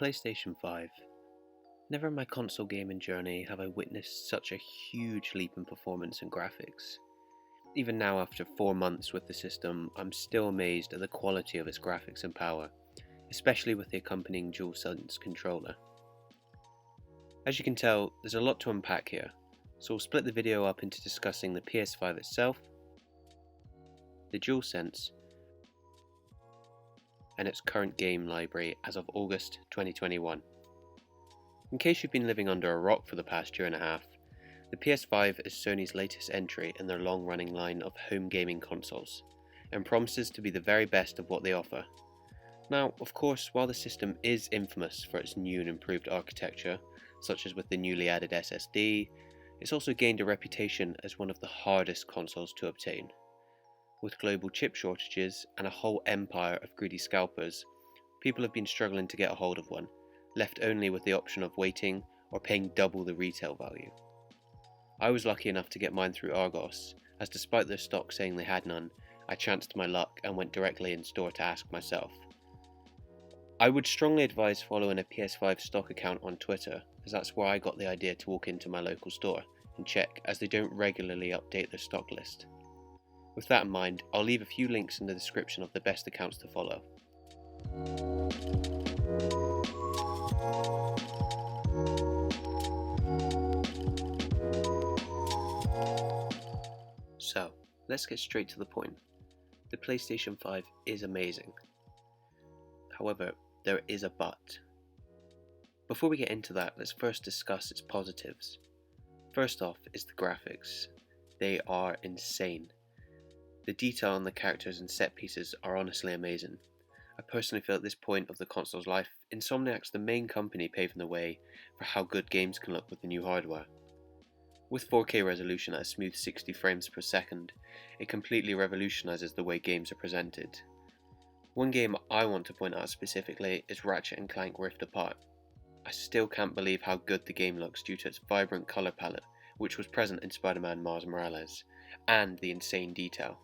PlayStation 5. Never in my console gaming journey have I witnessed such a huge leap in performance and graphics. Even now, after 4 months with the system, I'm still amazed at the quality of its graphics and power, especially with the accompanying DualSense controller. As you can tell, there's a lot to unpack here, so we'll split the video up into discussing the PS5 itself, the DualSense, and its current game library as of August 2021. In case you've been living under a rock for the past year and a half, the PS5 is Sony's latest entry in their long-running line of home gaming consoles, and promises to be the very best of what they offer. Now, of course, while the system is infamous for its new and improved architecture, such as with the newly added SSD, it's also gained a reputation as one of the hardest consoles to obtain. With global chip shortages and a whole empire of greedy scalpers, people have been struggling to get a hold of one, left only with the option of waiting or paying double the retail value. I was lucky enough to get mine through Argos, as despite their stock saying they had none, I chanced my luck and went directly in store to ask myself. I would strongly advise following a PS5 stock account on Twitter, as that's where I got the idea to walk into my local store and check, as they don't regularly update their stock list. With that in mind, I'll leave a few links in the description of the best accounts to follow. So, let's get straight to the point. The PlayStation 5 is amazing. However, there is a but. Before we get into that, let's first discuss its positives. First off is the graphics. They are insane. The detail on the characters and set pieces are honestly amazing. I personally feel at this point of the console's life, Insomniac's the main company paving the way for how good games can look with the new hardware. With 4K resolution at a smooth 60 frames per second, it completely revolutionises the way games are presented. One game I want to point out specifically is Ratchet & Clank Rift Apart. I still can't believe how good the game looks due to its vibrant colour palette, which was present in Spider-Man Miles Morales, and the insane detail.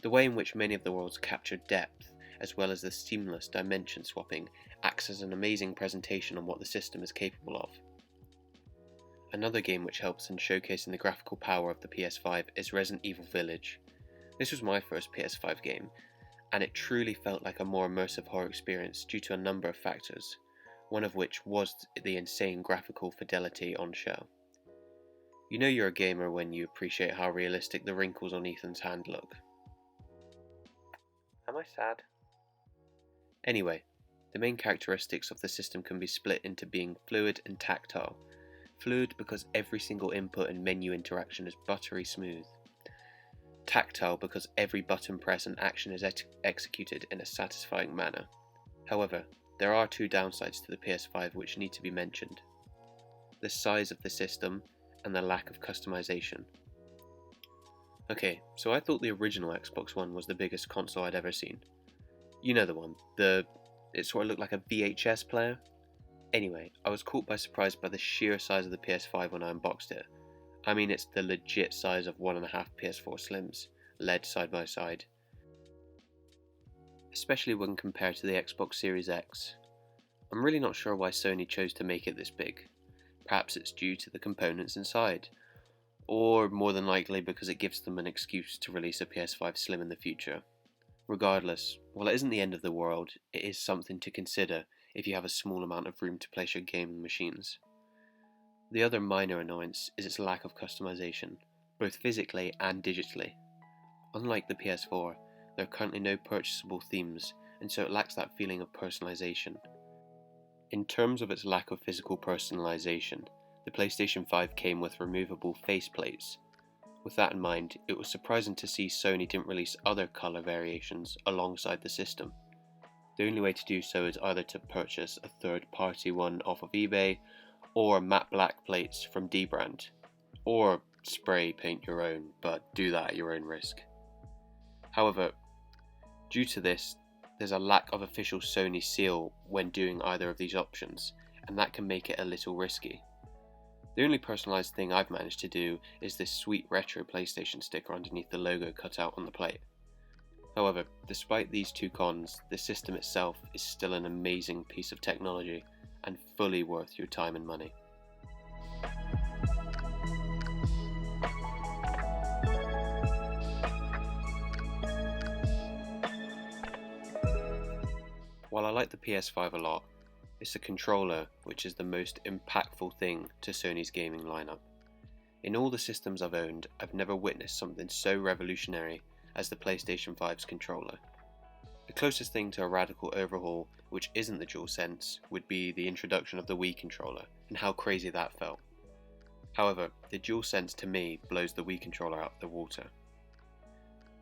The way in which many of the worlds capture depth, as well as the seamless dimension swapping, acts as an amazing presentation on what the system is capable of. Another game which helps in showcasing the graphical power of the PS5 is Resident Evil Village. This was my first PS5 game, and it truly felt like a more immersive horror experience due to a number of factors, one of which was the insane graphical fidelity on show. You know you're a gamer when you appreciate how realistic the wrinkles on Ethan's hand look. Am I sad? Anyway, the main characteristics of the system can be split into being fluid and tactile. Fluid because every single input and menu interaction is buttery smooth. Tactile because every button press and action is executed in a satisfying manner. However, there are two downsides to the PS5 which need to be mentioned. The size of the system and the lack of customization. Okay, so I thought the original Xbox One was the biggest console I'd ever seen. You know the one, it sort of looked like a VHS player. Anyway, I was caught by surprise by the sheer size of the PS5 when I unboxed it. I mean, it's the legit size of 1.5 PS4 Slims, LED side by side. Especially when compared to the Xbox Series X. I'm really not sure why Sony chose to make it this big. Perhaps it's due to the components inside, or more than likely because it gives them an excuse to release a PS5 Slim in the future. Regardless, while it isn't the end of the world, it is something to consider if you have a small amount of room to place your gaming machines. The other minor annoyance is its lack of customization, both physically and digitally. Unlike the PS4, there are currently no purchasable themes, and so it lacks that feeling of personalization. In terms of its lack of physical personalization, the PlayStation 5 came with removable faceplates. With that in mind, it was surprising to see Sony didn't release other colour variations alongside the system. The only way to do so is either to purchase a third-party one off of eBay, or matte black plates from dbrand, or spray paint your own, but do that at your own risk. However, due to this, there's a lack of official Sony seal when doing either of these options, and that can make it a little risky. The only personalised thing I've managed to do is this sweet retro PlayStation sticker underneath the logo cut out on the plate. However, despite these two cons, the system itself is still an amazing piece of technology and fully worth your time and money. While I like the PS5 a lot, it's the controller which is the most impactful thing to Sony's gaming lineup. In all the systems I've owned, I've never witnessed something so revolutionary as the PlayStation 5's controller. The closest thing to a radical overhaul which isn't the DualSense would be the introduction of the Wii controller, and how crazy that felt. However, the DualSense to me blows the Wii controller out of the water.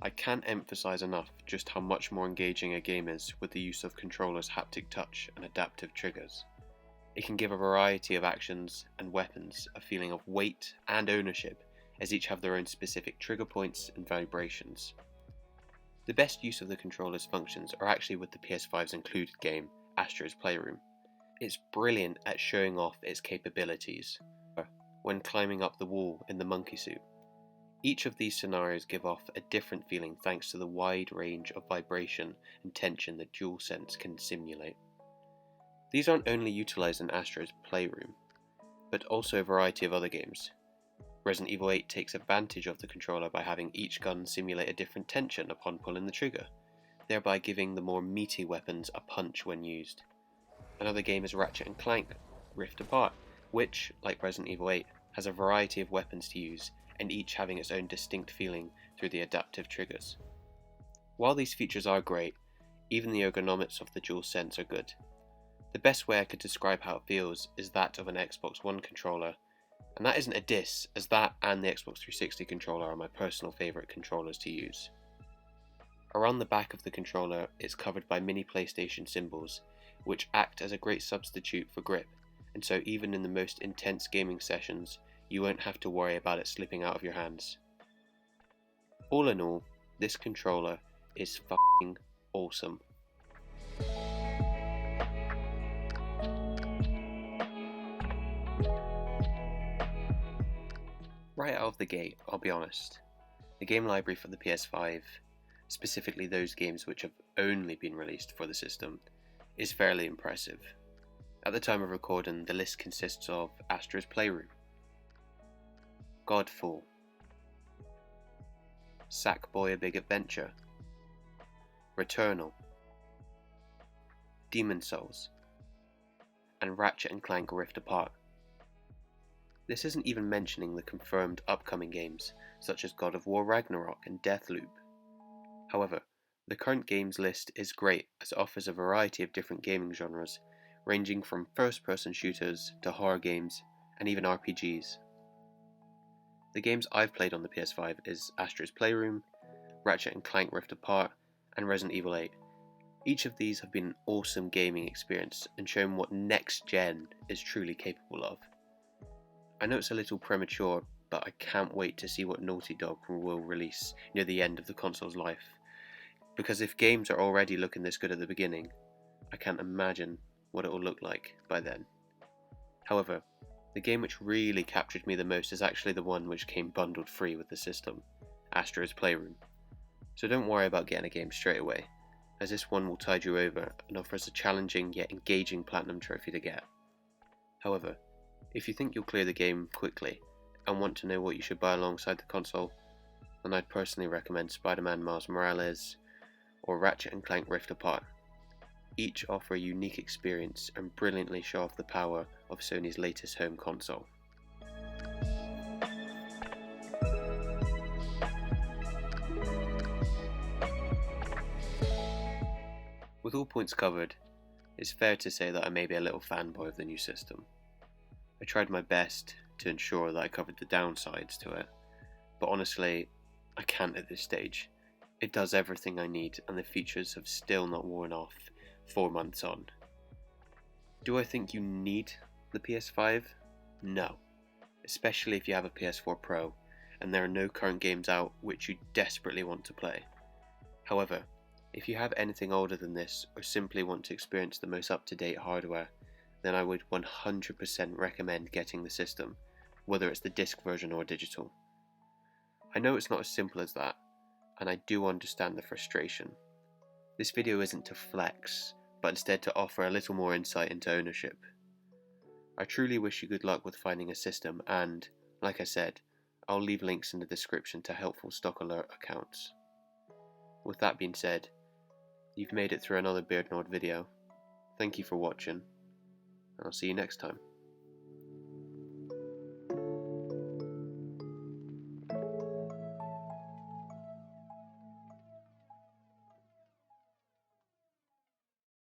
I can't emphasize enough just how much more engaging a game is with the use of controller's haptic touch and adaptive triggers. It can give a variety of actions and weapons a feeling of weight and ownership, as each have their own specific trigger points and vibrations. The best use of the controller's functions are actually with the PS5's included game, Astro's Playroom. It's brilliant at showing off its capabilities when climbing up the wall in the monkey suit. Each of these scenarios give off a different feeling thanks to the wide range of vibration and tension that DualSense can simulate. These aren't only utilised in Astro's Playroom, but also a variety of other games. Resident Evil 8 takes advantage of the controller by having each gun simulate a different tension upon pulling the trigger, thereby giving the more meaty weapons a punch when used. Another game is Ratchet & Clank Rift Apart, which, like Resident Evil 8, has a variety of weapons to use, and each having its own distinct feeling through the adaptive triggers. While these features are great, even the ergonomics of the DualSense are good. The best way I could describe how it feels is that of an Xbox One controller, and that isn't a diss, as that and the Xbox 360 controller are my personal favourite controllers to use. Around the back of the controller it's covered by mini PlayStation symbols, which act as a great substitute for grip, and so even in the most intense gaming sessions, you won't have to worry about it slipping out of your hands. All in all, this controller is f***ing awesome. Right out of the gate, I'll be honest, the game library for the PS5, specifically those games which have only been released for the system, is fairly impressive. At the time of recording, the list consists of Astro's Playroom, Godfall, Sackboy: A Big Adventure, Returnal, Demon Souls, and Ratchet & Clank Rift Apart. This isn't even mentioning the confirmed upcoming games, such as God of War Ragnarok and Deathloop. However, the current games list is great as it offers a variety of different gaming genres, ranging from first-person shooters to horror games and even RPGs. The games I've played on the PS5 is Astro's Playroom, Ratchet & Clank Rift Apart, and Resident Evil 8. Each of these have been an awesome gaming experience and shown what next gen is truly capable of. I know it's a little premature, but I can't wait to see what Naughty Dog will release near the end of the console's life, because if games are already looking this good at the beginning, I can't imagine what it will look like by then. However, the game which really captured me the most is actually the one which came bundled free with the system, Astro's Playroom. So don't worry about getting a game straight away, as this one will tide you over and offers a challenging yet engaging platinum trophy to get. However, if you think you'll clear the game quickly and want to know what you should buy alongside the console, then I'd personally recommend Spider-Man Miles Morales or Ratchet & Clank Rift Apart. Each offer a unique experience and brilliantly show off the power of Sony's latest home console. With all points covered, it's fair to say that I may be a little fanboy of the new system. I tried my best to ensure that I covered the downsides to it, but honestly, I can't at this stage. It does everything I need and the features have still not worn off 4 months on. Do I think you need the PS5? No, especially if you have a PS4 Pro and there are no current games out which you desperately want to play. However, if you have anything older than this or simply want to experience the most up-to-date hardware, then I would 100% recommend getting the system, whether it's the disc version or digital. I know it's not as simple as that, and I do understand the frustration. This video isn't to flex, but instead to offer a little more insight into ownership. I truly wish you good luck with finding a system, and, like I said, I'll leave links in the description to helpful stock alert accounts. With that being said, you've made it through another BeardNord video. Thank you for watching, and I'll see you next time.